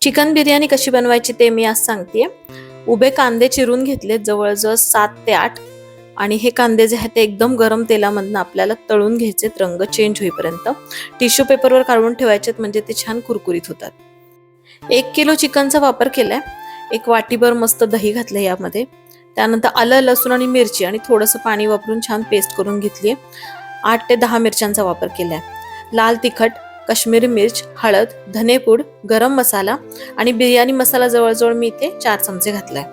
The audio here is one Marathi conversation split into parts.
चिकन बिर्याणी कशी बनवायची ते मी आज सांगतेय। उभे कांदे चिरून घेतले जवळजवळ 7 ते 8 आणि हे कांदे जे आहेत ते एकदम गरम तेलामधून आपल्याला तळून घ्यायचे, रंग चेंज होईपर्यंत। टिश्यू पेपरवर काढून ठेवायचे म्हणजे ते छान कुरकुरीत होतात। 1 किलो चिकनचा वापर केलाय। 1 वाटीभर मस्त दही घातलं यामध्ये। त्यानंतर आलं, लसूण आणि मिरची आणि थोडंसं पाणी वापरून छान पेस्ट करून घेतली। 8 ते 10 मिरच्यांचा वापर केलाय। लाल तिखट, काश्मीरी मिर्च, हळद, धनेपूड, गरम मसाला आणि बिर्याणी मसाला जवळजवळ मी इथे 4 चमचे घातलाय।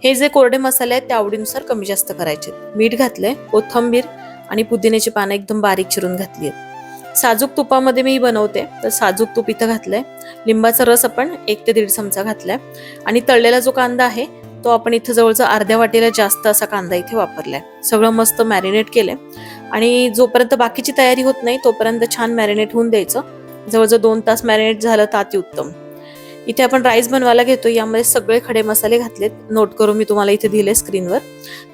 हे जे कोरडे मसाले आहेत ते आवडीनुसार कमी जास्त करायचे। मीठ घातलंय, कोथिंबीर आणि पुदिन्याची पानं एकदम बारीक चिरून घातली आहेत। साजूक तुपामध्ये मी बनवते तर साजूक तूप इथं घातलंय। लिंबाचा रस आपण 1 ते 1.5 चमचा घातलाय आणि तळलेला जो कांदा आहे तो आपण इथं जवळजवळ अर्ध्या वाटीला जास्त असा कांदा इथे वापरलाय। सगळं मस्त मॅरिनेट केलंय आणि जोपर्यंत बाकीची तयारी होत नाही तोपर्यंत छान मॅरिनेट होऊन द्यायचं। जवळजवळ 2 तास मॅरिनेट झालं तर अतिउत्तम। इथे आपण राईस बनवायला घेतो, यामध्ये सगळे खडे मसाले घातलेत, नोट करून मी तुम्हाला इथे दिले स्क्रीनवर।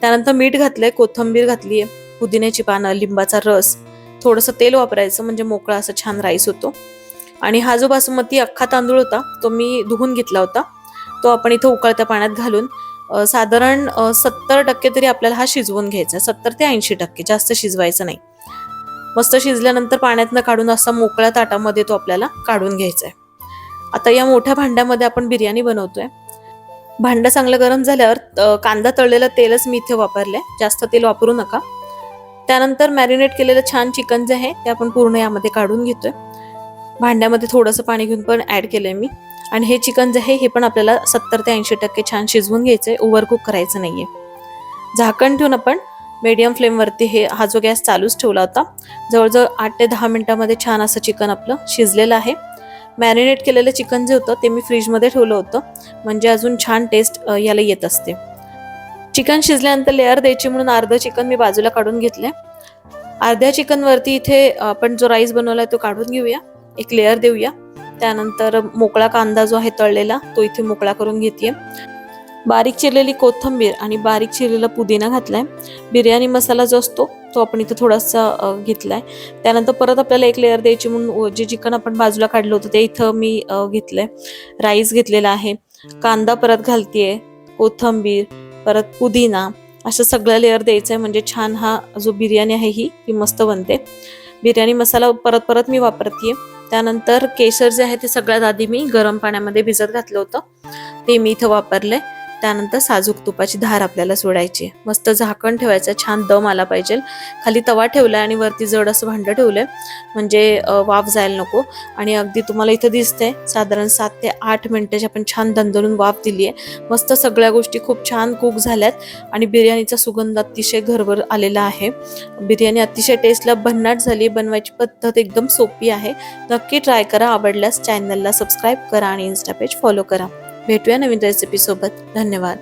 त्यानंतर मीठ घातलंय, कोथिंबीर घातलीये, पुदिन्याची पानं, लिंबाचा रस, थोडंसं तेल वापरायचं म्हणजे मोकळा असा छान राईस होतो। आणि हा जो बासमती अख्खा तांदूळ होता तो मी धुवून घेतला होता, तो आपण इथे उकळत्या पाण्यात घालून साधारण 70% तरी आपल्याला हा शिजवून घ्यायचा। 70 ते 80%, जास्त शिजवायचं नाही। मस्त शिजल्यानंतर पाण्यातनं काढून असा मोकळ्या ताटामध्ये तो आपल्याला काढून घ्यायचा आहे। आता या मोठ्या भांड्यामध्ये आपण बिर्याणी बनवतोय। भांडं चांगलं गरम झाल्यावर कांदा तळलेलं तेलच मी इथे वापरलंय, जास्त तेल वापरू नका। त्यानंतर मॅरिनेट केलेलं छान चिकन जे आहे ते आपण पूर्ण यामध्ये काढून घेतोय। भांड्यामध्ये थोडंसं पाणी घेऊन पण ऍड केलंय मी आणि हे चिकन जे आहे हे पण आपल्याला 70 ते 80% छान शिजवून घ्यायचंय, ओव्हरकुक करायचं नाहीये। झाकण ठेवून आपण मीडियम फ्लेम वरती हा जो गॅस चालूच ठेवला होता। जवळजवळ 8 ते 10 मिनिटांमध्ये छान असं चिकन आपलं शिजलेलं आहे। मॅरिनेट केलेलं चिकन जे होतं ते मी फ्रीजमध्ये ठेवलं होतं, म्हणजे अजून छान टेस्ट याला येत असते। चिकन शिजल्यानंतर लेअर द्यायची म्हणून अर्ध चिकन मी बाजूला काढून घेतलंय। अर्ध्या चिकन वरती इथे आपण जो राईस बनवलाय तो काढून घेऊया, एक लेअर देऊया। त्यानंतर मोकळा कांदा जो आहे तळलेला तो इथे मोकळा करून घेतेय। बारीक चिरलेली कोथिंबीर आणि बारीक चिरलेला पुदिना घातलाय। बिर्याणी मसाला जो असतो तो आपण इथे थोडासा घेतलाय। त्यानंतर परत आपल्याला एक लेअर द्यायची म्हणून जे चिकन आपण बाजूला काढलं होतं ते इथं मी घेतलंय। राईस घेतलेला आहे, कांदा परत घालतेय, कोथिंबीर, परत पुदिना, असं सगळं लेअर द्यायचंय म्हणजे छान हा जो बिर्याणी आहे ही मस्त बनते। बिर्याणी मसाला परत परत मी वापरतेय। त्यानंतर केशर जे आहे ते सगळ्यात आधी मी गरम पाण्यामध्ये भिजत घातलं होतं, ते मी इथं वापरलंय। त्यानंतर साजूक तुपाची धार आपल्याला सोडायची, मस्त झाकण ठेवायचं, छान दम आला पाहिजे। खाली तवा ठेवलाय आणि वरती जड असं भांडं ठेवलंय म्हणजे वाफ जायला नको। आणि अगदी तुम्हाला इथं दिसतंय साधारण 7 ते 8 मिनिटाची आपण छान दणदणून वाफ दिलीये। मस्त सगळ्या गोष्टी खूप छान कुक झाल्यात आणि बिर्याणीचा सुगंध अतिशय घरभर आलेला आहे। बिर्याणी अतिशय टेस्टला भन्नाट झाली। बनवायची पद्धत एकदम सोपी आहे, नक्की ट्राय करा। आवडल्यास चॅनलला सबस्क्राईब करा आणि इन्स्टा पेज फॉलो करा। भेटूया नवीन रेसिपी सोबत। धन्यवाद।